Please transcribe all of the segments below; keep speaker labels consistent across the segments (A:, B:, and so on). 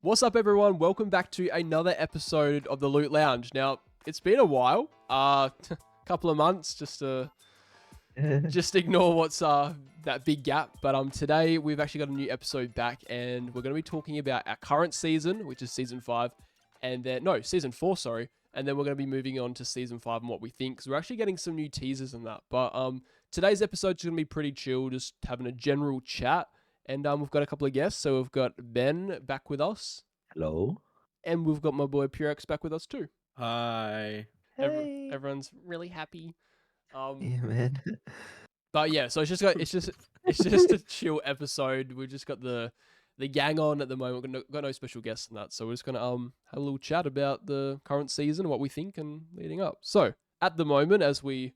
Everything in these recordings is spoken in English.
A: What's up, everyone? Welcome back to another episode of the Loot Lounge. Now, it's been a while, couple of months, just ignore what's that big gap. But today we've actually got a new episode back, and we're going to be talking about our current season, which is season 5, and then season 4, sorry. And then we're going to be moving on to season 5 and what we think, because we're actually getting some new teasers and that. But today's episode is going to be pretty chill, just having a general chat. And we've got a couple of guests. So we've got Ben back with us.
B: Hello.
A: And we've got my boy Purex back with us too.
C: Hi.
B: Hey.
A: Everyone's really happy.
B: Yeah, man.
A: But yeah, so it's just a chill episode. We've just got the gang on at the moment. We've got no special guests in that. So we're just gonna have a little chat about the current season, what we think, and leading up. So at the moment, as we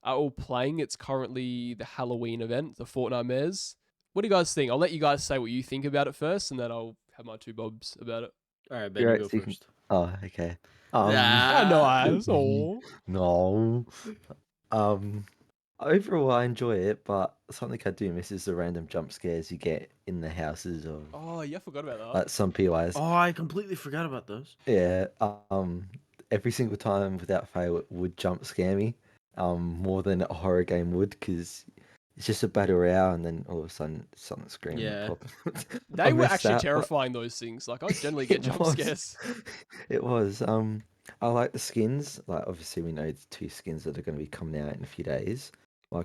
A: are all playing, it's currently the Halloween event, the Fortnitemares. What do you guys think? I'll let you guys say what you think about it first, and then I'll have my two bobs about it.
C: All right, Ben, you go first.
B: Oh, okay.
A: Nice. Oh.
B: No. Overall, I enjoy it, but something I do miss is the random jump scares you get in the houses of
A: Oh, yeah, I forgot about that.
B: like some PYs.
C: Oh, I completely forgot about those.
B: Yeah. Every single time without fail, it would jump scare me. More than a horror game would, because it's just a battle royale, and then all of a sudden something screaming.
C: Yeah.
A: They were actually terrifying, those things. Like, I generally get jump scares.
B: It was. I like the skins. Like, obviously, we know the 2 skins that are going to be coming out in a few days.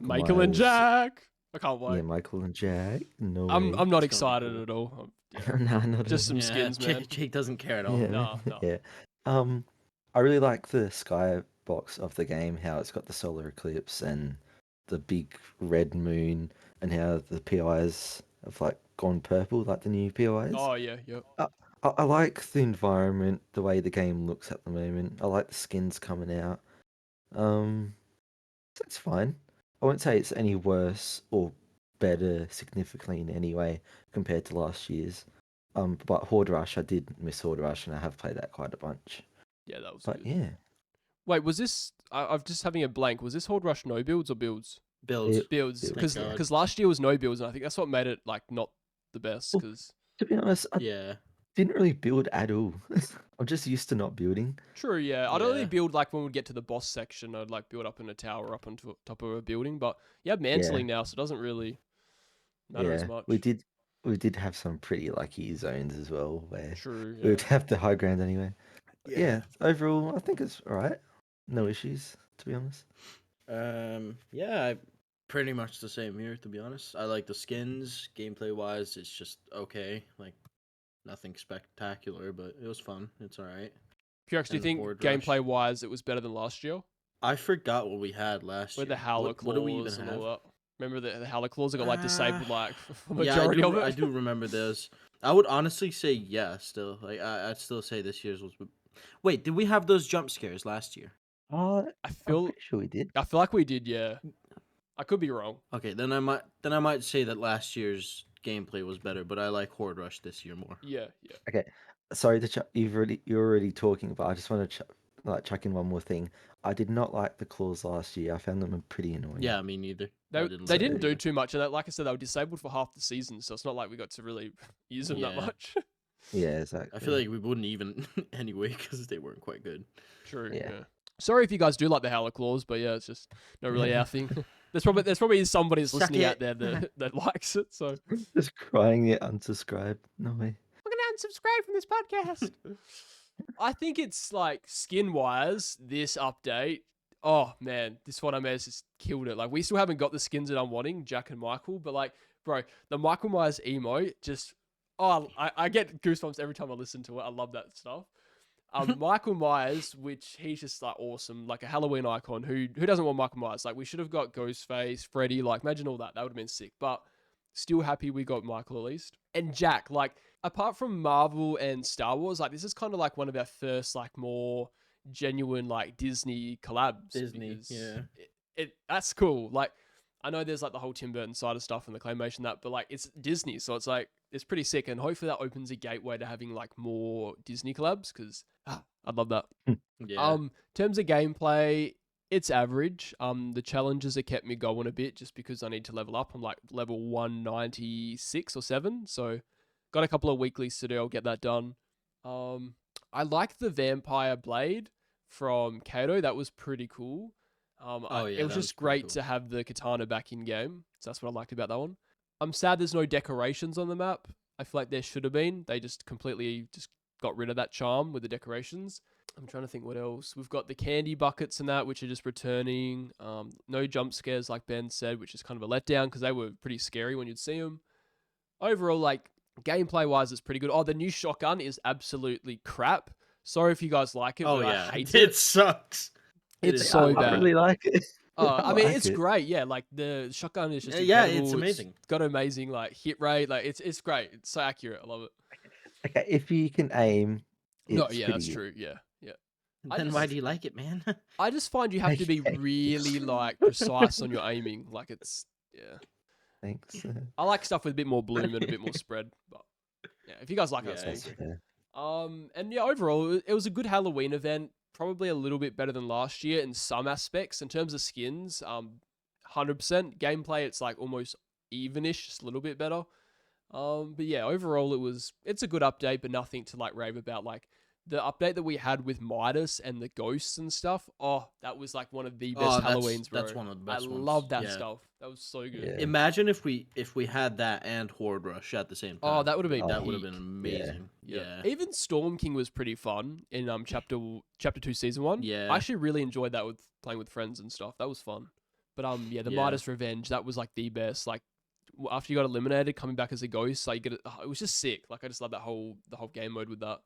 A: Michael and Jack. I can't wait.
B: Yeah, Michael and Jack. No,
A: I'm not excited at all.
B: No, not
A: just some skins, man.
C: Jake doesn't care at all.
B: Yeah.
A: No.
B: Yeah. I really like the skybox of the game. How it's got the solar eclipse and the big red moon, and how the PIs have like gone purple, like the new PIs.
A: Oh yeah, yep.
B: I like the environment, the way the game looks at the moment. I like the skins coming out. It's fine. I won't say it's any worse or better significantly in any way compared to last year's. But Horde Rush, I did miss Horde Rush, and I have played that quite a bunch.
A: Yeah, that was
B: But
A: good.
B: yeah.
A: Wait, was this? I'm just having a blank. Was this Horde Rush no builds or builds?
C: Builds.
A: Builds,
B: Builds.
A: because last year was no builds, and I think that's what made it like not the best.
B: Well,
A: Because
B: To be honest, I
C: Yeah.
B: didn't really build at all. I'm just used to not building.
A: true, yeah. I'd only
C: Yeah.
A: build like when we get to the boss section. I'd like build up in a tower up on top of a building. But you have mantling now, so it doesn't really matter as much.
B: We did have some pretty lucky zones as well where
A: True.
B: we
A: Yeah.
B: would have the high ground anyway. But yeah, overall, I think it's alright. No issues, to be honest.
C: Yeah, pretty much the same here, to be honest. I like the skins. Gameplay wise, it's just okay. Like, nothing spectacular, but it was fun. It's all right.
A: Purex, do you
C: And
A: think
C: Horde Rush.
A: gameplay wise it was better than last year?
C: I forgot what we had last
A: With
C: year.
A: the Howler Claws
C: What do we even
A: and
C: have?
A: all that. Remember the Howler Claws that got like disabled like for
C: Yeah,
A: majority of it?
C: I do remember this. I would honestly say yes. Still, like I'd still say this year's was. Wait, did we have those jump scares last year?
B: I'm
A: I feel
B: pretty sure we did.
A: like we did, yeah. I could be wrong.
C: Okay, then I might say that last year's gameplay was better, but I like Horde Rush this year more.
A: Yeah.
B: Okay, sorry to you're already talking, but I just want to chuck in one more thing. I did not like the claws last year. I found them pretty annoying.
C: Yeah, me neither.
A: They
C: like
A: didn't
C: it
A: do
C: either.
A: too much of that. Like I said, they were disabled for half the season, so it's not like we got to really use them that
C: Yeah.
A: much.
B: Yeah, exactly.
C: I feel like we wouldn't even anyway because they weren't quite good.
A: True.
B: Yeah.
A: Yeah. Sorry if you guys do like the Howler Claws, but yeah, it's just not really our thing. There's probably somebody
C: Suck
A: listening out
C: it.
A: there that likes it. So
B: Just crying it unsubscribe. No way.
A: we're gonna unsubscribe from this podcast. I think it's like skin wise, this update. Oh man, this one I has just killed it. Like we still haven't got the skins that I'm wanting, Jack and Michael, but like, bro, the Michael Myers emote just I get goosebumps every time I listen to it. I love that stuff. Michael Myers, which he's just like awesome, like a Halloween icon. Who doesn't want Michael Myers? Like we should have got Ghostface, Freddy. Like imagine all that. That would have been sick. But still happy we got Michael at least. And Jack, like apart from Marvel and Star Wars, like this is kind of like one of our first like more genuine like Disney collabs.
C: Disney,
A: because
C: yeah.
A: That's cool. Like I know there's like the whole Tim Burton side of stuff and the claymation that, but like it's Disney, so it's like it's pretty sick, and hopefully that opens a gateway to having like more Disney collabs because I'd love that.
C: Yeah.
A: In terms of gameplay, it's average. The challenges have kept me going a bit just because I need to level up. I'm like level 196 or 7, so got a couple of weeklies to do. I'll get that done. I like the vampire blade from Kato. That was pretty cool. It was
C: that
A: just
C: pretty
A: great
C: cool.
A: to have the katana back in game. So that's what I liked about that one. I'm sad there's no decorations on the map. I feel like there should have been. They just completely just got rid of that charm with the decorations. I'm trying to think what else. We've got the candy buckets and that, which are just returning. No jump scares, like Ben said, which is kind of a letdown because they were pretty scary when you'd see them. Overall, like, gameplay-wise, it's pretty good. Oh, the new shotgun is absolutely crap. Sorry if you guys like it,
C: Oh
A: but
C: yeah,
A: I hate
C: it
A: it.
C: sucks.
A: It's
C: is
A: so
C: really
B: I
A: bad.
B: really like it.
A: I mean,
B: like
A: it's
B: it.
A: great. Yeah, like the shotgun is just
C: Yeah,
A: incredible.
C: it's amazing.
A: It's got amazing like hit rate. Like it's great. It's so accurate. I love it.
B: Okay, if you can aim,
A: No,
B: it's
A: yeah,
B: pretty
A: that's
B: good.
A: true. Yeah.
C: Then why do you like it, man?
A: I just find you have to be
B: Okay.
A: really like precise on your aiming. Like it's
B: Thanks.
A: I like stuff with a bit more bloom and a bit more spread. But yeah, if you guys like it,
C: Yeah,
A: that's
B: That's
A: cool.
B: fair.
A: And yeah, overall, it was a good Halloween event. Probably a little bit better than last year in some aspects. In terms of skins, 100% gameplay. It's like almost evenish, just a little bit better. But yeah, overall, it's a good update, but nothing to like rave about. Like the update that we had with Midas and the ghosts and stuff. Oh, that was like one of the best Halloweens, bro.
C: That's one of the best
A: I
C: ones.
A: love that
C: Yeah.
A: stuff. That was so good.
B: Yeah.
C: Imagine if we had that and Horde Rush at the same time.
A: Oh, that would have been
C: that would have
A: peak.
C: been amazing. Yeah.
A: Even Storm King was pretty fun in chapter 2 season 1.
C: Yeah.
A: I actually really enjoyed that with playing with friends and stuff. That was fun. But the
C: Yeah.
A: Midas Revenge, that was like the best. Like after you got eliminated, coming back as a ghost, like it was just sick. Like I just love the whole game mode with that.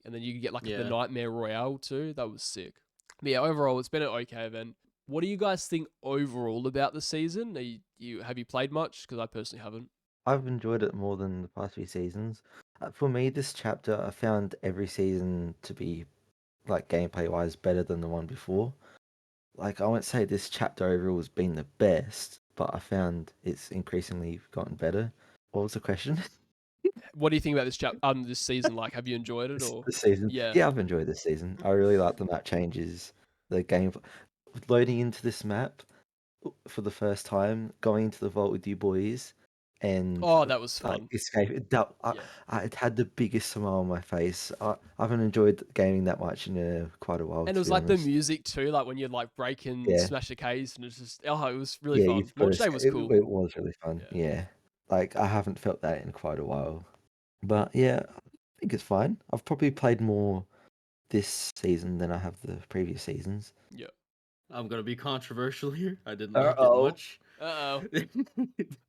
A: And then you could get like the
C: Yeah.
A: Nightmare Royale too. That was sick. But yeah, overall it's been an okay event. What do you guys think overall about the season? Have you played much? Because I personally haven't.
B: I've enjoyed it more than the past few seasons. For me, this chapter, I found every season to be, like, gameplay-wise better than the one before. Like, I won't say this chapter overall has been the best, but I found it's increasingly gotten better. What was the question?
A: What do you think about this season? Like, have you enjoyed it or?
B: This season?
A: Yeah.
B: Yeah, I've enjoyed this season. I really like the map changes, the game. Loading into this map for the first time, going into the vault with you boys, and
A: Oh, that was
B: like
A: fun.
B: escape.
A: Yeah.
B: I had the biggest smile on my face. I haven't enjoyed gaming that much in quite a while.
A: And
B: to
A: it was
B: be
A: like the
B: honest.
A: music too, like when you'd like break and
B: Yeah.
A: smash the case, and it's just it was really
B: Yeah,
A: fun.
B: you've got
A: Launch
B: to
A: day was
B: it,
A: cool.
B: it was really fun.
A: Yeah.
B: Yeah, like I haven't felt that in quite a while. But yeah, I think it's fine. I've probably played more this season than I have the previous seasons.
A: Yeah.
C: I'm gonna be controversial here. I didn't like it
B: Uh-oh.
C: much.
A: Uh-oh.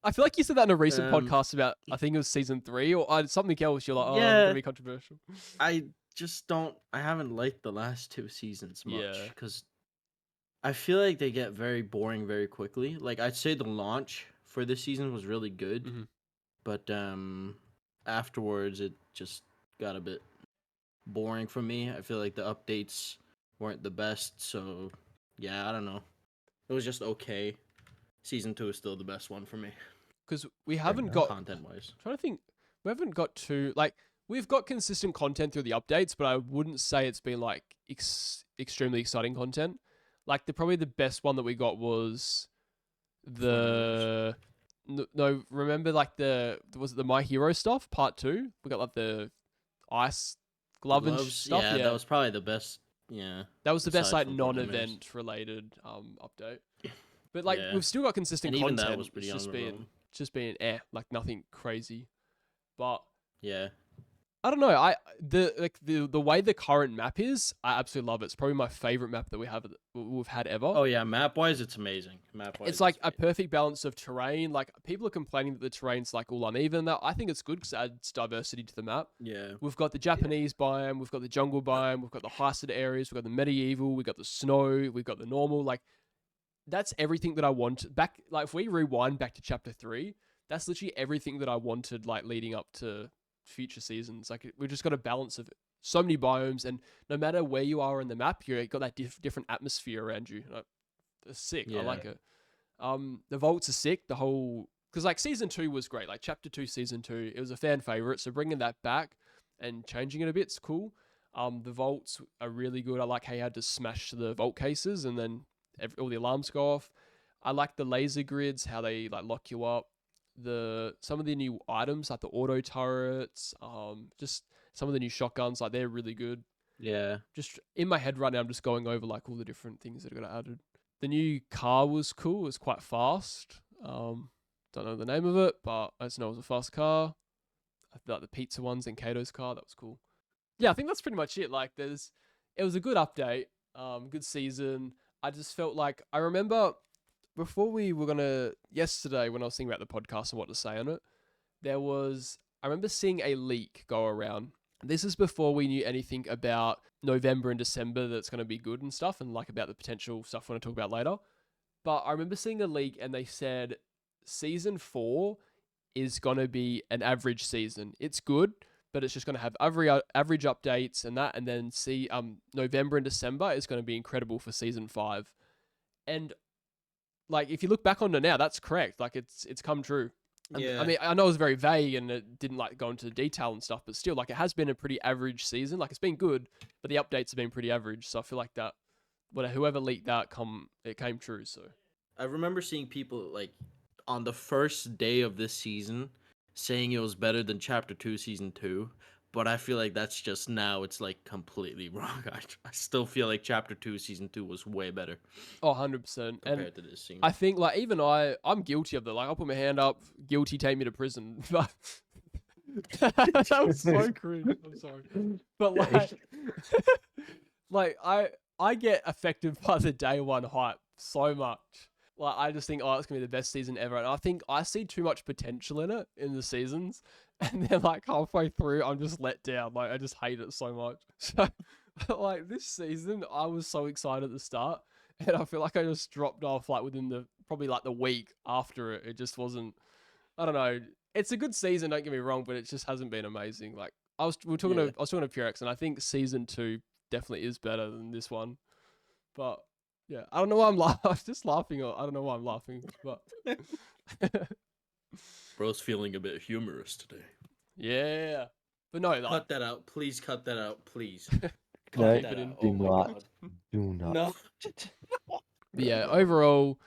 A: I feel like you said that in a recent
C: Um,
A: podcast about I think it was season 3 or something else. You're like, oh, I'm
C: Yeah.
A: gonna be controversial.
C: I just don't. I haven't liked the last 2 seasons much
A: Yeah.
C: because I feel like they get very boring very quickly. Like I'd say the launch for this season was really good,
A: Mhm.
C: but afterwards it just got a bit boring for me. I feel like the updates weren't the best, so yeah, I don't know. It was just okay. Season 2 is still the best one for me,
A: Because we haven't
B: enough.
A: got.
C: content wise.
A: I'm trying to think. We haven't got we've got consistent content through the updates, but I wouldn't say it's been like extremely exciting content. Like probably the best one that we got was the no. Remember like was it the My Hero stuff part 2? We got like the ice glove and
C: Gloves,
A: stuff. Yeah,
C: that was probably the best. Yeah,
A: that was the best
C: aside
A: like
C: from Fortnite
A: non-event related update. But like
C: Yeah.
A: we've still got consistent
C: and even
A: content.
C: that was pretty
A: It's
C: on
A: just been like nothing crazy. But
C: Yeah,
A: I don't know. The way the current map is, I absolutely love it. It's probably my favorite map that we've had ever.
C: oh yeah, map wise, it's amazing. Map wise,
A: It's like a perfect balance of terrain. Like people are complaining that the terrain's like all uneven. That I think it's good because it adds diversity to the map.
C: yeah,
A: We've got the Japanese biome, we've got the jungle biome, we've got the heisted areas, we've got the medieval, we've got the snow, we've got the normal. Like that's everything that I want. Back like if we rewind back to chapter 3, that's literally everything that I wanted. Like leading up to future seasons, like we've just got a balance of so many biomes, and no matter where you are in the map, you've got that different atmosphere around you. It's sick. I
C: Yeah.
A: like it. The vaults are sick. The whole because like season 2 was great. Like chapter 2, season 2, it was a fan favorite. So bringing that back and changing it a bit's cool. The vaults are really good. I like how you had to smash the vault cases and then all the alarms go off. I like the laser grids, how they like lock you up. some of the new items like the auto turrets, just some of the new shotguns, like they're really good.
C: Yeah.
A: Just in my head right now, I'm just going over like all the different things that got added. The new car was cool. It was quite fast. Don't know the name of it, but I just know it was a fast car. I feel like the pizza ones in Kato's car, that was cool. Yeah, I think that's pretty much it. Like, it was a good update, good season. I just felt like I remember before we were yesterday when I was thinking about the podcast and what to say on it, I remember seeing a leak go around. This is before we knew anything about November and December that's going to be good and stuff, and like about the potential stuff we're going to talk about later. But I remember seeing a leak and they said season 4 is going to be an average season. It's good, but it's just going to have average updates and that. And then November and December is going to be incredible for season 5. And like, if you look back on it now, that's correct. Like it's come true.
C: Yeah.
A: I mean, I know it was very vague and it didn't like go into detail and stuff, but still, like, it has been a pretty average season. Like, it's been good, but the updates have been pretty average. So I feel like that, whoever leaked that, it came true. So
C: I remember seeing people like on the first day of this season saying it was better than Chapter 2 Season 2, but I feel like that's just now it's like completely wrong. I still feel like Chapter 2 Season 2 was way better
A: 100%.
C: compared to this scene.
A: I think like even I'm guilty of that. Like, I'll put my hand up, guilty, take me to prison. But that was so cringe. I'm sorry, but like I get affected by the day one hype so much. Like, I just think, oh, it's gonna be the best season ever, and I think I see too much potential in it in the seasons, and then like halfway through, I'm just let down. Like, I just hate it so much. So like this season, I was so excited at the start, and I feel like I just dropped off like within probably like the week after it. It just wasn't. I don't know. It's a good season, don't get me wrong, but it just hasn't been amazing. Like, I was talking to Purex, and I think season 2 definitely is better than this one. But yeah, I don't know why I'm laughing. I'm just laughing. I don't know why I'm laughing, but
C: Bro's feeling a bit humorous today.
A: yeah. But no, like,
C: Cut that out. Please cut that out. Please.
B: No,
A: keep it in.
B: do
C: Oh my
B: not.
C: God.
B: Do not.
C: No.
A: But yeah, overall,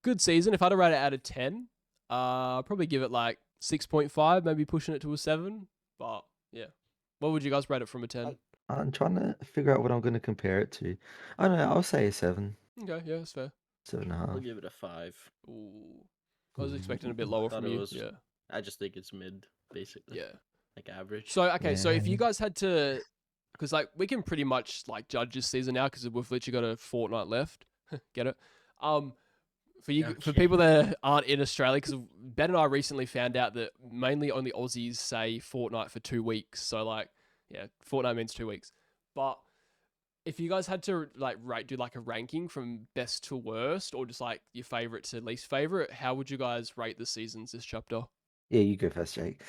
A: good season. If I had to rate it out of 10, I'd probably give it like 6.5, maybe pushing it to a 7. But yeah, what would you guys rate it from a 10?
B: I'm trying to figure out what I'm going to compare it to. I don't know. I'll say a 7,
A: Okay, yeah, that's fair.
B: 7.5.
C: I'll give it a 5.
A: Ooh, I was expecting a bit lower
C: Thought
A: from
C: it
A: you.
C: was-
A: Yeah,
C: I just think it's mid, basically.
A: yeah.
C: Like average.
A: So okay, so if
B: Yeah.
A: you guys had to, because like we can pretty much like judge this season now because we've literally got a fortnight left. Get it? For
C: Okay.
A: people that aren't in Australia, because Ben and I recently found out that mainly only Aussies say fortnight for 2 weeks. So like, yeah, fortnight means 2 weeks. But if you guys had to like do like a ranking from best to worst, or just like your favorite to least favorite, how would you guys rate the seasons this chapter?
B: Yeah, you go first, Jake.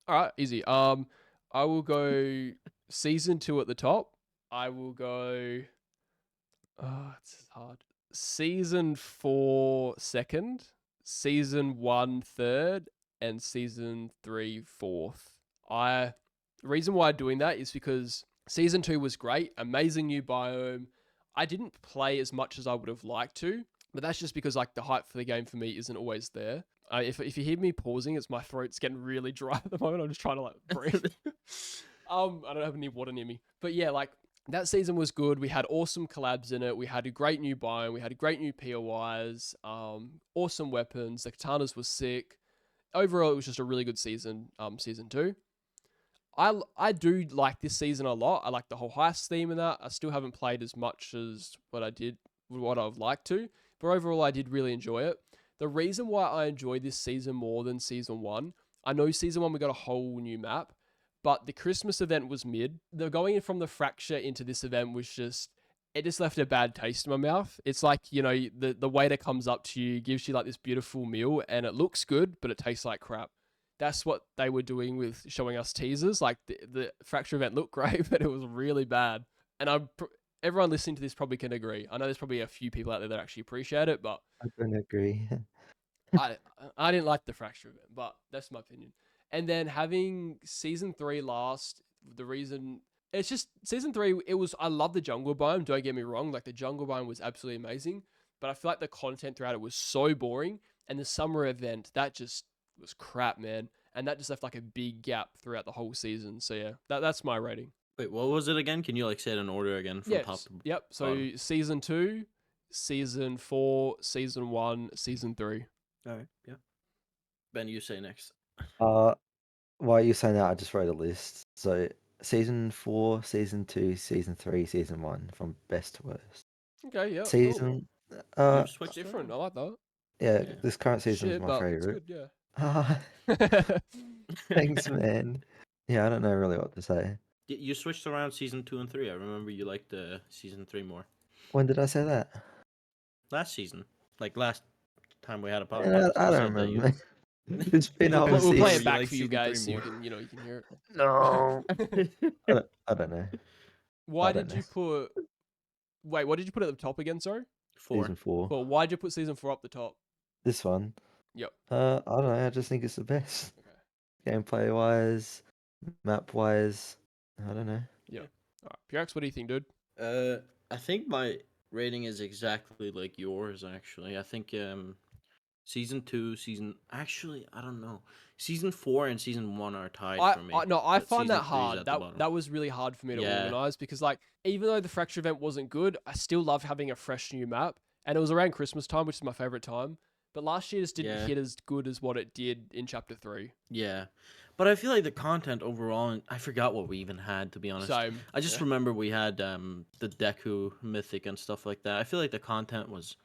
A: All right, easy. I will go season 2 at the top. I will go. It's hard. Season 4 second, season 1 third, and season 3 fourth. The reason why I'm doing that is because season 2 was great, amazing new biome. I didn't play as much as I would have liked to, but that's just because like the hype for the game for me isn't always there. If you hear me pausing, it's my throat's getting really dry at the moment. I'm just trying to like breathe. I don't have any water near me, but yeah, like that season was good. We had awesome collabs in it. We had a great new biome. We had a great new POIs. Awesome weapons. The katanas was sick. Overall, it was just a really good season. Season 2. I do like this season a lot. I like the whole heist theme in that. I still haven't played as much as what I've liked to, but overall, I did really enjoy it. The reason why I enjoy this season more than season 1, I know season 1 we got a whole new map, but the Christmas event was mid. The going in from the fracture into this event was just, it just left a bad taste in my mouth. It's like, the waiter comes up to you, gives you like this beautiful meal, and it looks good, but it tastes like crap. That's what they were doing with showing us teasers. Like the fracture event looked great, but it was really bad. And everyone listening to this probably can agree. I know there's probably a few people out there that actually appreciate it, but
B: I don't agree.
A: I didn't like the fracture event, but that's my opinion. And then having season 3 last, the reason it's just season 3, I love the jungle biome. Don't get me wrong. Like the jungle biome was absolutely amazing, but I feel like the content throughout it was so boring. and the summer event, that just was crap, man. And that just left like a big gap throughout the whole season. So yeah, that's my rating.
C: Wait, what was it again? Can you like say it in order again from top to
A: Yep. So
C: bottom?
A: season 2, season 4, season 1, season 3.
C: All right, yeah. Ben, you say next.
B: While you're saying that, I just wrote a list. So season 4, season 2, season 3, season 1, from best to worst.
A: Okay, yeah, cool.
B: Season,
C: You
A: It's
C: switched
A: different. I
C: around.
A: like that.
B: yeah,
C: Yeah.
B: this current season is
A: Shit,
B: my
A: but it's
B: favorite.
A: good,
B: Ah,
A: yeah.
B: thanks, man. Yeah, I don't know really what to say.
C: You switched around season 2 and 3. I remember you liked the season 3 more.
B: When did I say that?
C: Last season, like last time we had a
B: Man,
C: podcast,
B: I
C: you
B: don't
C: said that you.
B: remember. It's been a
C: We'll
B: whole
A: We'll play
B: season.
A: it back
C: like
A: for you
C: season 3
A: guys so you
C: more.
A: can, you can hear
B: No,
A: it.
B: I don't know.
A: Why
B: I don't
A: did
B: know.
A: you put? Wait, what did you put at the top again? Sorry.
C: 4.
B: Season 4.
A: Well, why'd you put season 4 up the top?
B: This one.
A: Yep.
B: I don't know. I just think it's the best.
A: Okay.
B: Gameplay wise, map wise. I don't know.
A: Yep. All right, Purex, what do you think, dude?
C: I think my rating is exactly like yours. Actually, I think season 2, actually I don't know. Season 4 and season 1 are tied for me.
A: I
C: but
A: find
C: season
A: that
C: 3 is
A: hard.
C: at the bottom.
A: That was really hard for me to
C: Yeah.
A: organize because like even though the fracture event wasn't good, I still love having a fresh new map, and it was around Christmas time, which is my favorite time. But last year just didn't
C: Yeah.
A: hit as good as what it did in chapter 3.
C: Yeah, but I feel like the content overall, and I forgot what we even had, to be honest.
A: Same.
C: I just remember we had the Deku Mythic and stuff like that. I feel like the content was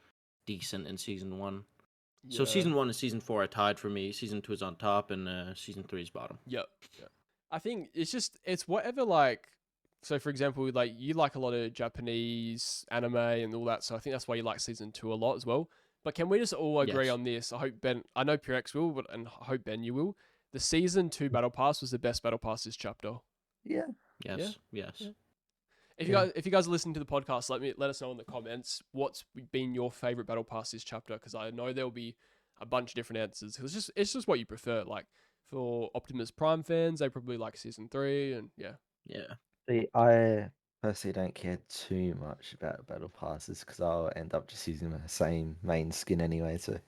C: decent in season 1. So
A: Yeah.
C: season 1 and season 4 are tied for me. Season 2 is on top, and season 3 is bottom.
A: Yep. I think it's whatever like. So for example, like you like a lot of Japanese anime and all that, so I think that's why you like season 2 a lot as well. But can we just all agree
C: Yes.
A: on this? I hope Ben, I know Purex will, but and I hope Ben you will. The season 2 battle pass was the best battle pass this chapter.
B: Yeah.
C: Yes. Yes.
A: Yeah. If
B: Yeah.
A: you guys are listening to the podcast, let us know in the comments what's been your favorite battle pass this chapter, because I know there'll be a bunch of different answers. Because it's just what you prefer. Like for Optimus Prime fans, they probably like season 3, and yeah.
C: Yeah.
B: See, I personally don't care too much about battle passes because I'll end up just using the same main skin anyway. So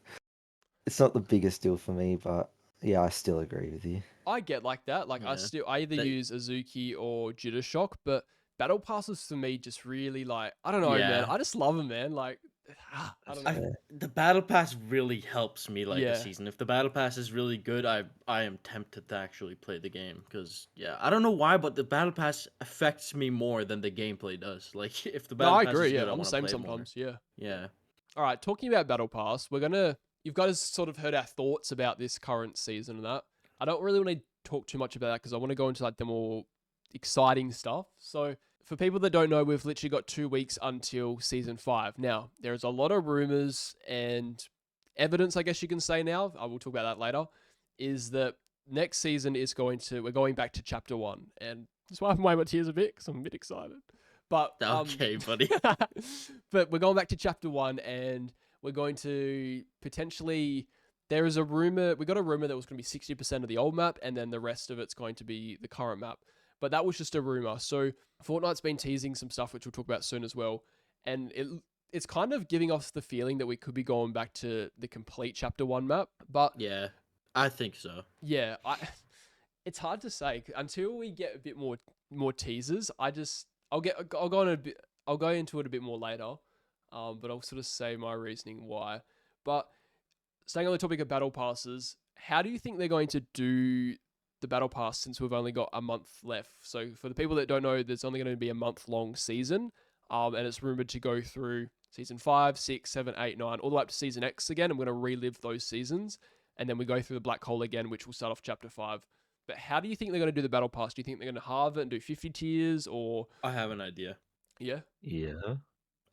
B: it's not the biggest deal for me, but yeah, I still agree with you.
A: I get like that. Like
C: Yeah.
A: I either
C: That-
A: use Azuki or Jitter Shock, but battle passes for me just really like I don't know, man.
C: Yeah.
A: I just love them, man. Like I don't know.
B: Yeah.
C: The battle pass really helps me like
A: Yeah.
C: a season. If the battle pass is really good, I am tempted to actually play the game because I don't know why, but the battle pass affects me more than the gameplay does. Like if the
A: No,
C: battle
A: I
C: pass
A: agree.
C: is
A: Yeah,
C: good, I
A: I'm the
C: want to
A: same
C: play it more.
A: sometimes. Yeah.
C: Yeah.
A: All right, talking about Battle Pass, you've guys sort of heard our thoughts about this current season and that. I don't really want to talk too much about that because I want to go into like the more exciting stuff. So for people that don't know, we've literally got 2 weeks until season 5. Now, there's a lot of rumors and evidence, I guess you can say now, I will talk about that later, is that next season we're going back to chapter 1. And just wiping away my tears a bit because I'm a bit excited. But
C: Okay, buddy.
A: but we're going back to chapter 1, and we're going to potentially. There is a rumor. We got a rumor that was going to be 60% of the old map, and then the rest of it's going to be the current map. But that was just a rumor. So Fortnite's been teasing some stuff, which we'll talk about soon as well, and it's kind of giving us the feeling that we could be going back to the complete chapter 1 map. But
C: Yeah, I think so.
A: yeah, it's hard to say until we get a bit more teasers. I'll go into it a bit more later, but I'll sort of say my reasoning why. But staying on the topic of battle passes, how do you think they're going to do the battle pass since we've only got a month left? So for the people that don't know, there's only going to be a month-long season, and it's rumored to go through season 5, 6, 7, 8, 9, all the way up to season X again. I'm going to relive those seasons, and then we go through the black hole again, which will start off chapter 5. But how do you think they're going to do the battle pass? Do you think they're going to halve it and do 50 tiers, or
C: I have an idea.
A: yeah?
B: Yeah.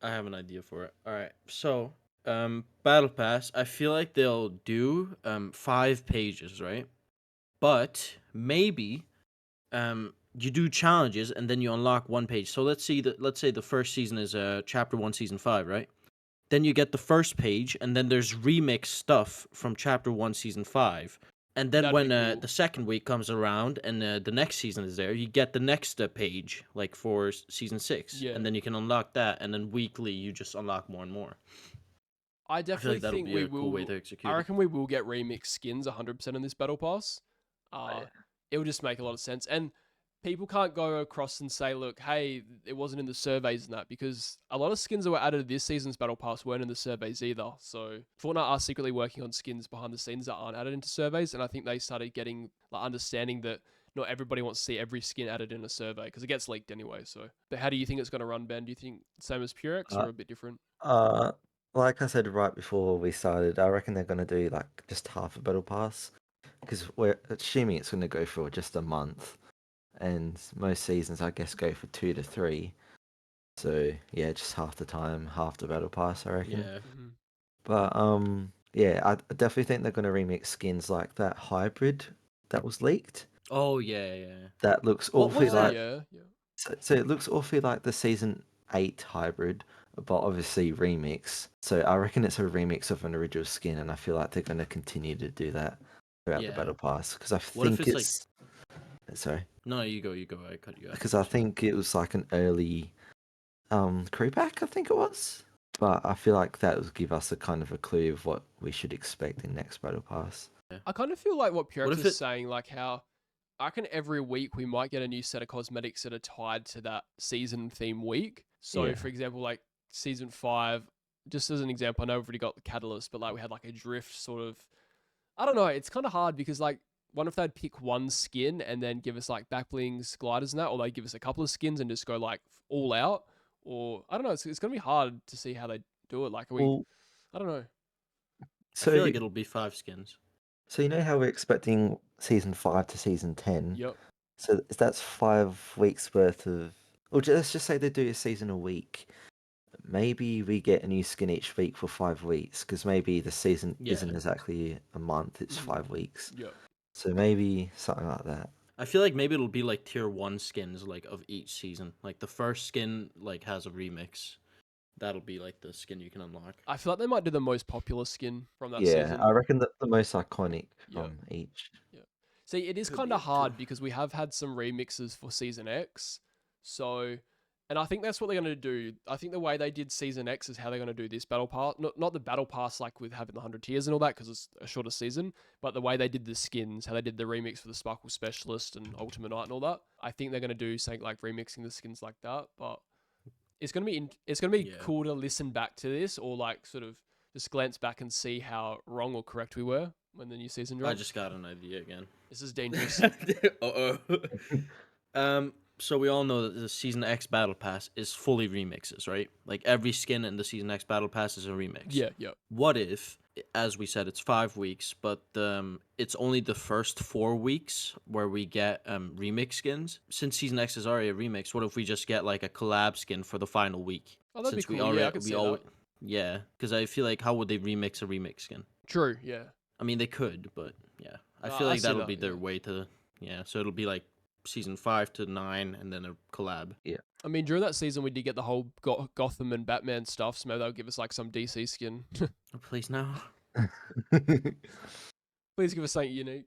C: I have an idea for it. All right. So, battle pass. I feel like they'll do 5 pages, right? But maybe you do challenges and then you unlock 1 page. So let's say the first season is chapter 1 season 5, right? Then you get the first page and then there's remix stuff from chapter 1 season 5. And then
A: That'd
C: when
A: be cool.
C: the second week comes around and the next season is there, you get the next page, like for season 6.
A: Yeah.
C: And then you can unlock that. And then weekly, you just unlock more and more.
A: I
C: I feel
A: definitely
C: like that'll
A: think
C: be
A: we
C: a cool way
A: will.
C: to
A: I
C: execute it.
A: reckon we will get remixed skins 100% in this battle pass.
B: Yeah.
A: It will just make a lot of sense, and people can't go across and say, "Look, hey, it wasn't in the surveys and that," because a lot of skins that were added to this season's battle pass weren't in the surveys either. So Fortnite are secretly working on skins behind the scenes that aren't added into surveys, and I think they started getting like understanding that not everybody wants to see every skin added in a survey because it gets leaked anyway. So, but how do you think it's going to run, Ben? Do you think same as Purex
B: Uh,
A: or a bit different?
B: uh, like I said right before we started, I reckon they're gonna do like just half a battle pass because we're assuming it's gonna go for just a month, and most seasons I guess go for 2 to 3. So yeah, just half the time, half the battle pass, I reckon.
C: Yeah.
A: Mm-hmm.
B: But yeah, I definitely think they're gonna remix skins like that hybrid that was leaked.
C: Oh yeah, yeah.
B: That looks
C: What
B: awfully
C: was that?
B: like
A: Yeah, yeah.
B: so it looks awfully like the season 8 hybrid, but obviously remix. So I reckon it's a remix of an original skin, and I feel like they're gonna continue to do that throughout the
C: Yeah.
B: battle pass because I
C: What if
B: think
C: it's like?
B: it's sorry
C: No, you go. You go. I cut you
B: because
C: after.
B: I
C: Sorry.
B: think it was like an early crew pack, I think it was. But I feel like that will give us a kind of a clue of what we should expect in next battle pass.
C: Yeah.
A: I kind of feel like what
C: What
A: Purex
C: if
A: is
C: it?
A: saying, like how I reckon every week we might get a new set of cosmetics that are tied to that season theme week. So,
B: Yeah.
A: for example, like season 5, just as an example, I know we've already got the catalyst, but like we had like a drift sort of. I don't know. It's kind of hard because like, what if they'd pick one skin and then give us like back blings, gliders, and that, or they give us a couple of skins and just go like all out, or I don't know. It's gonna be hard to see how they do it. Like,
B: Well,
A: I don't know.
C: I feel
B: so
C: like it'll be 5 skins.
B: so you know how we're expecting season 5 to season 10.
A: Yep.
B: So that's 5 weeks worth of. Or let's just say they do a season a week. Maybe we get a new skin each week for 5 weeks, because maybe the season
C: Yeah.
B: isn't exactly a month; it's
A: Mhm.
B: 5 weeks.
A: Yep.
B: So maybe something like that.
C: I feel like maybe it'll be like tier 1 skins like of each season. Like the first skin like has a remix. That'll be like the skin you can unlock.
A: I feel like they might do the most popular skin from that
B: Yeah,
A: season.
B: I reckon that the most iconic
A: Yep.
B: from each.
A: Yeah. See, it is
C: Could
A: kind
C: be
A: of
C: it too.
A: hard because we have had some remixes for Season X. So, and I think that's what they're going to do. I think the way they did Season X is how they're going to do this battle pass. Not the battle pass like with having the 100 tiers and all that because it's a shorter season, but the way they did the skins, how they did the remix for the Sparkle Specialist and Ultimate Knight and all that. I think they're going to do something like remixing the skins like that. But it's going to be it's going to be
C: Yeah.
A: cool to listen back to this or like sort of just glance back and see how wrong or correct we were when the new season
C: I
A: dropped.
C: just got an idea again.
A: This is dangerous.
C: Uh-oh. So we all know that the Season X Battle Pass is fully remixes, right? Like every skin in the Season X Battle Pass is a remix.
A: Yeah, yeah.
C: What if, as we said, it's 5 weeks, but it's only the first 4 weeks where we get remix skins? Since Season X is already a remix, what if we just get like a collab skin for the final week?
A: Oh, that'd be
C: Since we
A: cool.
C: already,
A: Yeah, I could see that.
C: yeah, because I feel like how would they remix a remix skin?
A: True, yeah.
C: I mean, they could, but yeah, I
A: No,
C: feel
A: I
C: like
A: see
C: that'll
A: that,
C: be their
A: yeah.
C: way to, yeah. So it'll be like Season 5 to 9, and then a collab.
A: I mean, during that season, we did get the whole Gotham and Batman stuff, so maybe they'll give us like some DC skin.
C: Oh, please no.
A: Please give us something unique.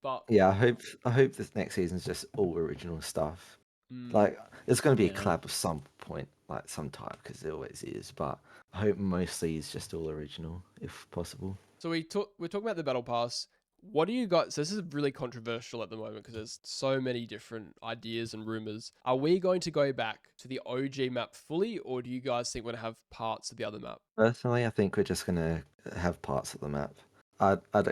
A: But
B: Yeah, I hope this next season's just all original stuff.
A: mm,
B: Like, there's going to be a
C: Yeah.
B: collab at some point, like sometime, because there always is. But I hope mostly it's just all original, if possible.
A: so we're talking about the battle pass. What do you got? So this is really controversial at the moment because there's so many different ideas and rumors. Are we going to go back to the OG map fully, or do you guys think we're gonna have parts of the other map?
B: Personally, I think we're just going to have parts of the map.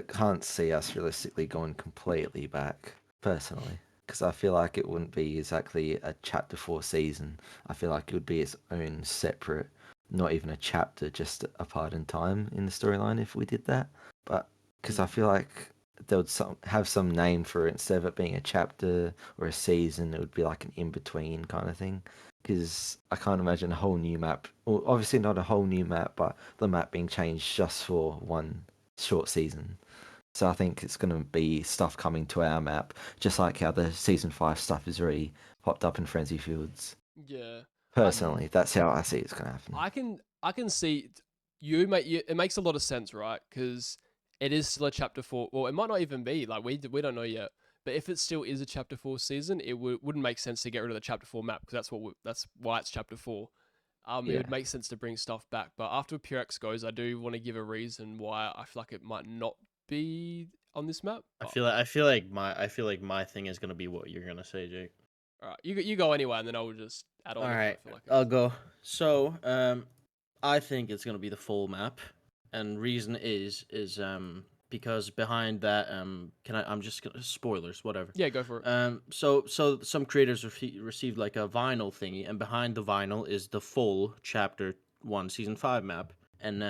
B: Can't see us realistically going completely back, personally, because I feel like it wouldn't be exactly a chapter 4 season. I feel like it would be its own separate, not even a chapter, just a part in time in the storyline if we did that. But because I feel like they would have some name for it instead of it being a chapter or a season, it would be like an in between kind of thing. Because I can't imagine a whole new map. Well, obviously not a whole new map, but the map being changed just for one short season. So I think it's going to be stuff coming to our map, just like how the season 5 stuff is already popped up in Frenzy Fields.
A: Yeah.
B: Personally, that's how I see it's going to happen.
A: I can see it makes a lot of sense, right? Because it is still a chapter 4. Well, it might not even be like we don't know yet. But if it still is a chapter 4 season, it wouldn't make sense to get rid of the chapter 4 map because that's why it's chapter 4. It
B: Yeah.
A: would make sense to bring stuff back. But after Purex goes, I do want to give a reason why I feel like it might not be on this map.
C: I
A: But,
C: feel like my thing is gonna be what you're gonna say, Jake.
A: all right, you go anyway, and then I'll just add on
C: All
A: if
C: right,
A: I feel like it
C: I'll
A: is.
C: go. So, I think it's gonna be the full map, and reason is because behind that I'm just gonna spoilers, whatever.
A: Yeah, go for it.
C: So some creators received like a vinyl thingy, and behind the vinyl is the full chapter 1 season 5 map, and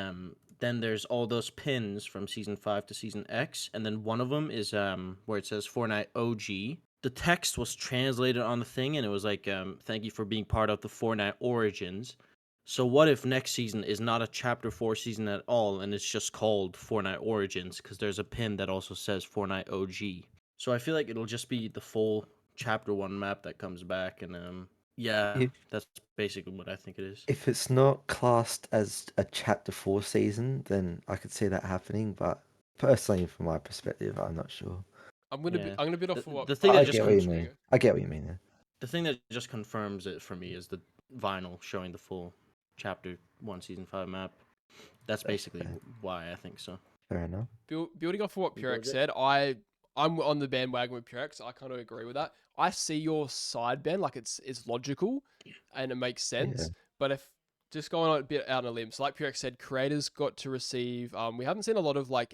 C: then there's all those pins from season 5 to season X, and then one of them is where it says Fortnite OG. The text was translated on the thing, and it was like, thank you for being part of the Fortnite Origins. So what if next season is not a chapter 4 season at all, and it's just called Fortnite Origins, because there's a pin that also says Fortnite OG. So I feel like it'll just be the full chapter 1 map that comes back, and yeah,
B: If
C: that's basically what I think it is.
B: if it's not classed as a chapter 4 season, then I could see that happening. But personally, from my perspective, I'm not sure.
C: Yeah.
A: I'm gonna bid off
C: The,
A: for what
C: the thing
B: But
C: that
B: I
C: just
B: get what you
A: Should we
B: mean.
A: go?
B: I get what you mean.
C: the thing that just confirms it for me is the vinyl showing the full chapter 1 season 5 map. That's basically
B: fair.
C: why I think so.
B: Fair enough.
A: Building off of what
C: You go,
A: Purex
C: Jake?
A: said, I'm on the bandwagon with Purex. I kind of agree with that. I see your side, Ben, like it's logical and it makes sense. But if just going on a bit out on a limb, so like Purex said, creators got to receive. We haven't seen a lot of like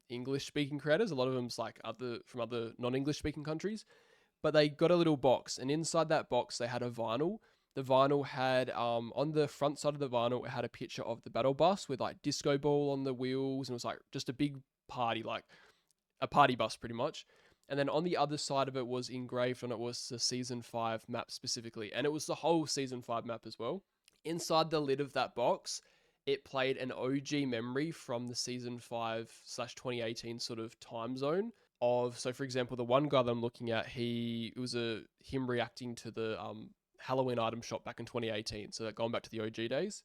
A: English speaking creators. A lot of them's like from other non-English speaking countries, but they got a little box, and inside that box they had a vinyl. The vinyl had on the front side of the vinyl it had a picture of the battle bus with like disco ball on the wheels, and it was like just a big party, like a party bus pretty much. And then on the other side of it was engraved on it was the season 5 map specifically, and it was the whole season 5 map as well. Inside the lid of that box, it played an OG memory from the season 5/2018 sort of time zone of, so for example, the one guy that I'm looking at, it was him reacting to the Halloween item shop back in 2018. So that going back to the OG days,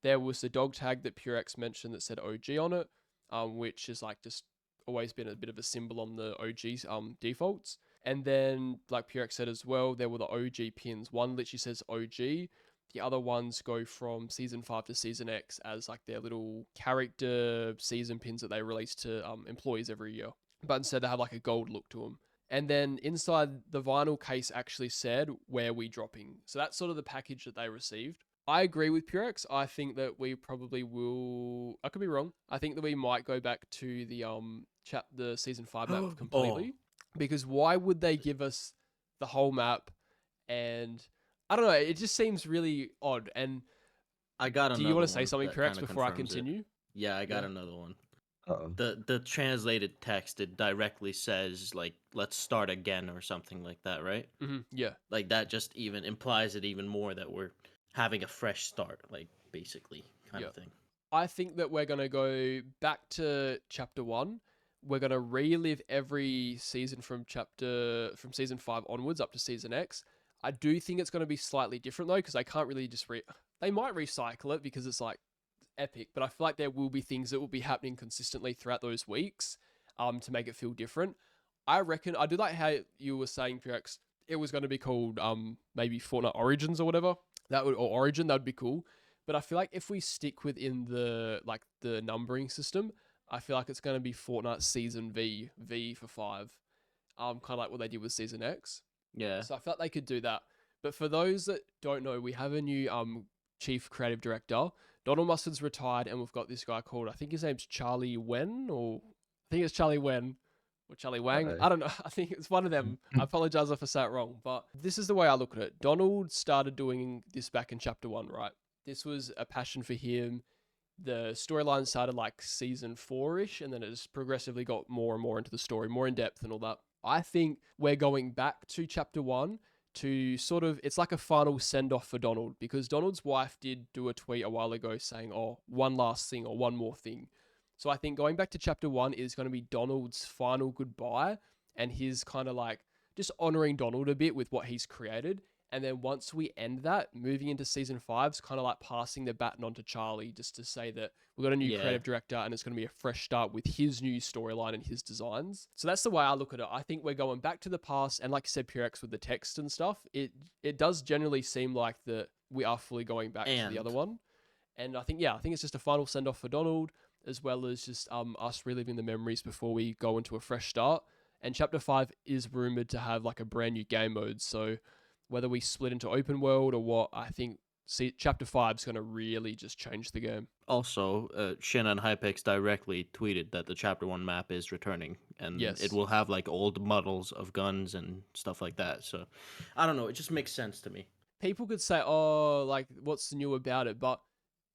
A: there was the dog tag that Purex mentioned that said OG on it, which is like just always been a bit of a symbol on the OG's defaults. And then, like Purex said as well, there were the OG pins. One literally says OG. The other ones go from season 5 to season X as like their little character season pins that they release to employees every year. But instead, they have like a gold look to them. And then inside the vinyl case actually said, "Where we dropping?" So that's sort of the package that they received. I agree with Purex. I think that we probably will. I could be wrong. I think that we might go back to the season 5 map completely, because why would they give us the whole map? And I don't know. It just seems really odd. And
C: I got
A: do
C: another
A: you want
C: one
A: to say something,
C: that
A: Purex,
C: kind of
A: before I
C: confirms it.
A: continue?
C: Yeah, I got
A: Yeah.
C: another one.
B: Uh-oh.
C: The translated text, it directly says like let's start again or something like that, right?
A: Yeah.
C: Like that just even implies it even more that we're having a fresh start, like basically kind of thing.
A: I think that we're going to go back to chapter 1. We're going to relive every season from season 5 onwards up to season X. I do think it's going to be slightly different though, because they can't really just they might recycle it because it's like epic, but I feel like there will be things that will be happening consistently throughout those weeks to make it feel different. I reckon I do like how you were saying, Purex, it was going to be called maybe Fortnite Origins or whatever. Or Origin, that would be cool. But I feel like if we stick within the numbering system, I feel like it's going to be Fortnite Season V for 5. Kind of like what they did with Season X.
C: Yeah.
A: So I felt they could do that. But for those that don't know, we have a new chief creative director. Donald Mustard's retired, and we've got this guy called, I think his name's Charlie Wen, or I think it's Charlie Wen or Charlie Wang.
B: Uh-oh.
A: I don't know. I think it's one of them. I apologize if I say it wrong, but this is the way I look at it. Donald started doing this back in chapter 1, right? This was a passion for him. The storyline started like season 4-ish, and then it just progressively got more and more into the story, more in depth and all that. I think we're going back to chapter 1 to sort of, it's like a final send off for Donald, because Donald's wife did do a tweet a while ago saying, "Oh, one last thing or one more thing." So I think going back to chapter 1 is going to be Donald's final goodbye, and his kind of like just honoring Donald a bit with what he's created. And then once we end that, moving into season 5 is kind of like passing the baton on to Charlie, just to say that we've got a new creative director and it's going to be a fresh start with his new storyline and his designs. So that's the way I look at it. I think we're going back to the past, and like you said, Purex, with the text and stuff, it does generally seem like that we are fully going back to the other
C: And-
A: one. And I think it's just a final send off for Donald, as well as just us reliving the memories before we go into a fresh start. And Chapter 5 is rumored to have like a brand new game mode. So whether we split into open world or what, I think Chapter 5 is going to really just change the game.
C: Also, Shin and Hypex directly tweeted that the Chapter 1 map is returning, and
A: Yes.
C: it will have like old models of guns and stuff like that. So, I don't know. It just makes sense to me.
A: People could say, oh, like, what's new about it? But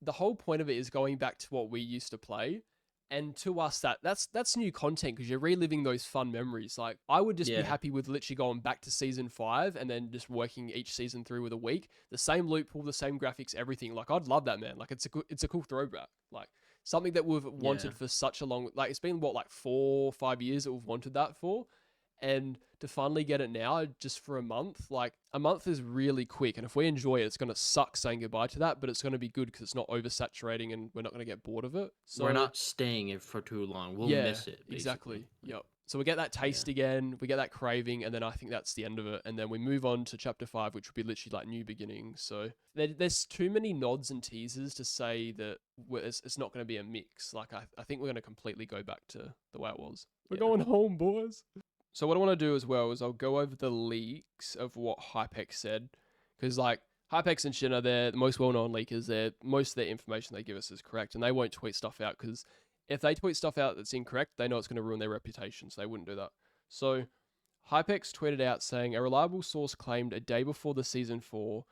A: the whole point of it is going back to what we used to play. And to us, that's new content because you're reliving those fun memories. Like, I would just be
C: Yeah.
A: happy with literally going back to season 5 and then just working each season through with a week. The same loot pool, the same graphics, everything. Like, I'd love that, man. Like, it's a cool throwback. Like, something that we've wanted
C: Yeah.
A: for such a long, like, it's been what, like 4 or 5 years that we've wanted that for. And to finally get it now, just for a month, like a month is really quick. And if we enjoy it, it's going to suck saying goodbye to that, but it's going to be good because it's not oversaturating and we're not going to get bored of it. So
C: We're not staying it for too long. We'll miss it. Basically.
A: Exactly. Yep. So we get that taste again, we get that craving, and then I think that's the end of it. And then we move on to Chapter 5, which would be literally like new beginnings. So there's too many nods and teasers to say that it's not going to be a mix. Like I think we're going to completely go back to the way it was. We're going home, boys. So what I want to do as well is I'll go over the leaks of what Hypex said, because like Hypex and Shin are the most well-known leakers. Most of their information they give us is correct, and they won't tweet stuff out because if they tweet stuff out that's incorrect, they know it's going to ruin their reputation, so they wouldn't do that. So Hypex tweeted out saying a reliable source claimed a day before the season 4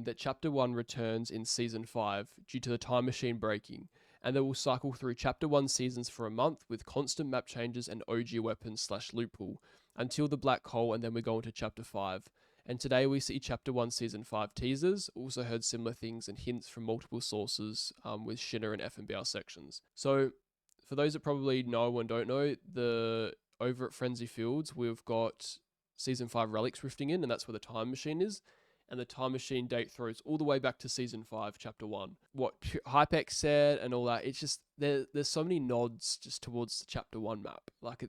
A: that Chapter 1 returns in season 5 due to the time machine breaking, and they will cycle through Chapter 1 seasons for a month with constant map changes and OG weapons / loot pool until the black hole, and then we go into Chapter 5. And today we see Chapter 1 Season 5 teasers, also heard similar things and hints from multiple sources with Shinner and FNBR sections. So for those that probably know and don't know, over at Frenzy Fields, we've got Season 5 relics rifting in, and that's where the time machine is. And the time machine date throws all the way back to season 5, chapter 1. What Hypex said and all that, it's just there's so many nods just towards the chapter 1 map. Like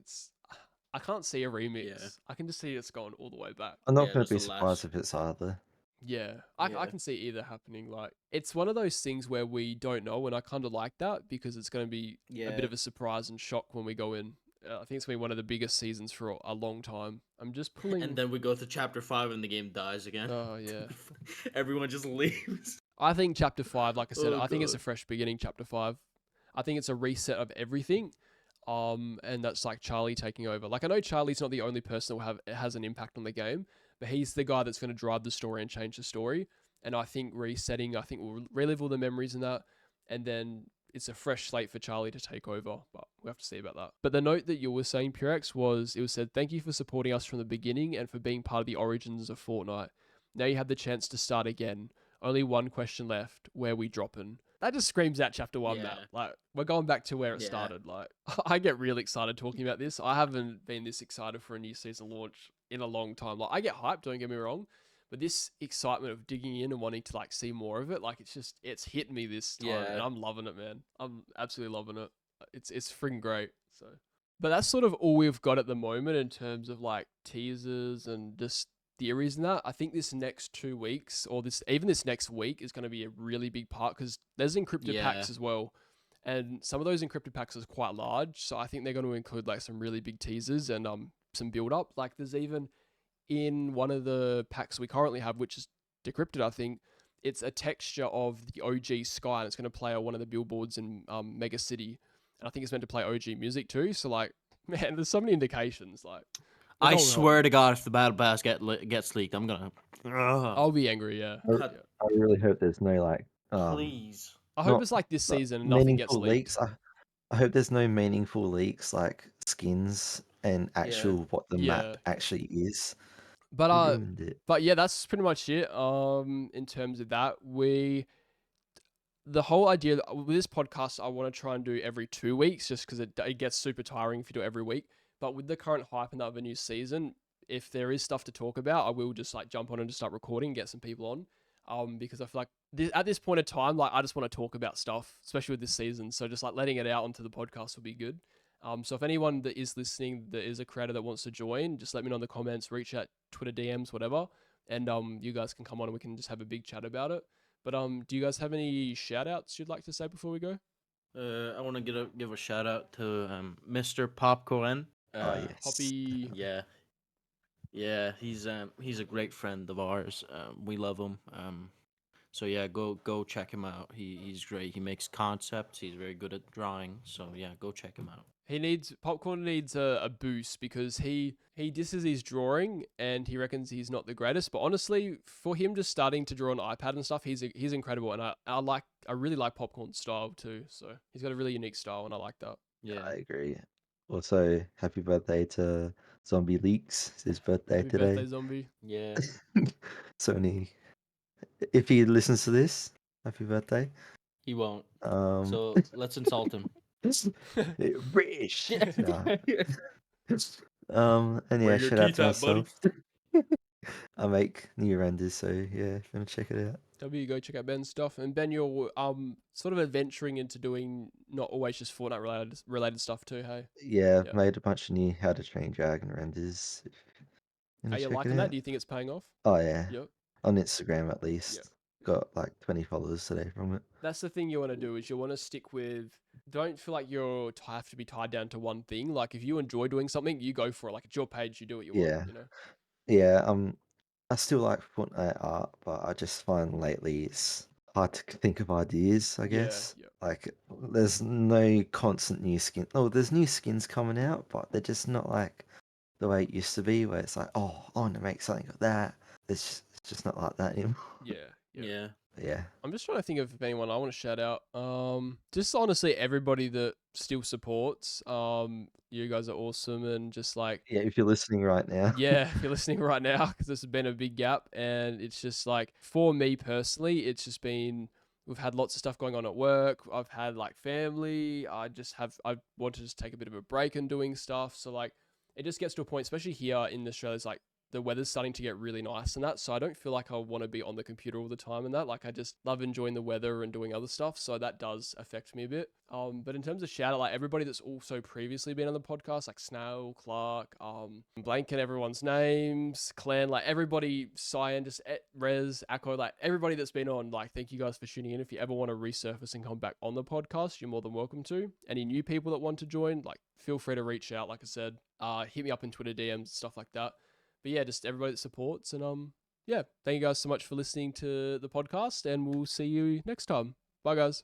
A: I can't see a remix.
C: Yeah.
A: I can just see it's going all the way back.
B: I'm not
C: Yeah,
B: going to
C: just
B: be
C: the
B: surprised
C: last-
B: if it's either.
A: Yeah, I
C: Yeah.
A: can see either happening. Like it's one of those things where we don't know, and I kind of like that because it's going to be a bit of a surprise and shock when we go in. I think it's going to be one of the biggest seasons for a long time. I'm just pulling.
C: And then we go to Chapter 5 and the game dies again.
A: Oh yeah.
C: Everyone just leaves.
A: I think Chapter 5, like I said,
C: Oh,
A: I think it's a
C: God.
A: fresh beginning, Chapter 5. I think it's a reset of everything. And that's like Charlie taking over. Like I know Charlie's not the only person that has an impact on the game, but he's the guy that's going to drive the story and change the story. And I think resetting, we'll relive all the memories in that. And then it's a fresh slate for Charlie to take over, but we have to see about that. But the note that you were saying, Purex, it was said, thank you for supporting us from the beginning and for being part of the origins of Fortnite. Now you have the chance to start again. Only one question left. Where we dropping? That just screams out chapter 1
C: Yeah.
A: map. Like we're going back to where it
C: Yeah.
A: started. Like I get really excited talking about this. I haven't been this excited for a new season launch in a long time. Like I get hyped, don't get me wrong. But this excitement of digging in and wanting to like see more of it, like it's hit me this time, and
C: Yeah.
A: I'm loving it, man. I'm absolutely loving it. It's freaking great. So, but that's sort of all we've got at the moment in terms of like teasers and just theories and that. I think this next 2 weeks or this next week is going to be a really big part because there's encrypted packs
C: Yeah.
A: as well, and some of those encrypted packs is quite large. So I think they're going to include like some really big teasers and some build up. Like there's even in one of the packs we currently have, which is decrypted, I think, it's a texture of the OG sky, and it's going to play on one of the billboards in Mega City. And I think it's meant to play OG music too. So, like, man, there's so many indications. Like, we're
C: I
A: going
C: swear to God, if the battle pass gets leaked, I'm gonna.
A: home. I'll be angry, yeah.
B: I really hope there's no like
C: Please.
A: I hope
B: not-
A: it's like this
B: not
A: season and nothing gets
B: meaningful
A: leaked.
B: leaks. I hope there's no meaningful leaks like skins and actual what the
A: Yeah.
B: map actually is.
A: But
B: They ruined it.
A: But yeah, that's pretty much it. In terms of that, the whole idea with this podcast, I want to try and do every 2 weeks, just because it gets super tiring if you do it every week. But with the current hype and that of a new season, if there is stuff to talk about, I will just like jump on and just start recording, get some people on. Because I feel like at this point in time, like I just want to talk about stuff, especially with this season. So just like letting it out onto the podcast will be good. So if anyone that is listening that is a creator that wants to join, just let me know in the comments, reach out, Twitter DMs, whatever. and you guys can come on and we can just have a big chat about it. But do you guys have any shout outs you'd like to say before we go?
C: I want to give a shout out to Mr. Popcorn.
B: Oh yes.
A: Poppy.
C: Yeah, yeah, he's a great friend of ours. We love him. So yeah, go check him out. He's great. He makes concepts. He's very good at drawing. So yeah, go check him out.
A: Popcorn needs a boost because he disses his drawing and he reckons he's not the greatest. But honestly, for him just starting to draw on iPad and stuff, he's incredible. And I really like Popcorn's style too. So he's got a really unique style and I like that.
C: Yeah,
B: I agree. Also, happy birthday to Zombie Leaks. It's his birthday
A: Happy
B: today.
A: birthday, zombie.
C: yeah.
B: So many. If he listens to this, happy birthday.
C: He won't.
B: Um,
C: So let's insult him.
B: British. Nah. And
A: Where
B: yeah,
A: your
B: shout out
A: teeth
B: to
A: at, buddy?
B: myself. I make new renders, so yeah, if you want to check it out.
A: Go check out Ben's stuff. And Ben, you're sort of adventuring into doing not always just Fortnite related stuff too. Hey,
B: Yeah, I've
A: Yeah.
B: made a bunch of new How to Train Dragon renders. If you
A: are
B: wanna
A: you
B: check
A: liking
B: it
A: that?
B: out.
A: Do you think it's paying off?
B: Oh yeah,
A: Yep.
B: on Instagram at least.
A: Yep.
B: Got like 20 followers today from it.
A: That's the thing you want to do is you want to stick with. Don't feel like have to be tied down to one thing. Like if you enjoy doing something, you go for it. Like it's your page, you do what you want.
B: Yeah.
A: You know.
B: Yeah, I still like Fortnite art, but I just find lately it's hard to think of ideas, I
A: Yeah.
B: guess.
A: Yeah.
B: Like, there's no constant new skin. Oh, there's new skins coming out, but they're just not like the way it used to be, where it's like, oh, I want to make something of that. It's just not like that anymore.
A: Yeah. Yeah.
C: Yeah.
B: But yeah.
A: I'm just trying to think of anyone I want to shout out. Just honestly, everybody that still supports. You guys are awesome, and just like,
B: Yeah, if you're listening right now.
A: yeah, if you're listening right now, because this has been a big gap, and it's just like for me personally, it's just been we've had lots of stuff going on at work. I've had like family. I want to just take a bit of a break and doing stuff. So like, it just gets to a point, especially here in Australia, it's like the weather's starting to get really nice and that. So I don't feel like I want to be on the computer all the time and that. Like I just love enjoying the weather and doing other stuff. So that does affect me a bit. But in terms of shout out, like everybody that's also previously been on the podcast, like Snail, Clark, blanking everyone's names, Clan, like everybody, Cyan, just Rez, Akko, like everybody that's been on, like thank you guys for tuning in. If you ever want to resurface and come back on the podcast, you're more than welcome to. Any new people that want to join, like feel free to reach out. Like I said, hit me up in Twitter DMs, stuff like that. But yeah, just everybody that supports. And yeah, thank you guys so much for listening to the podcast. And we'll see you next time. Bye, guys.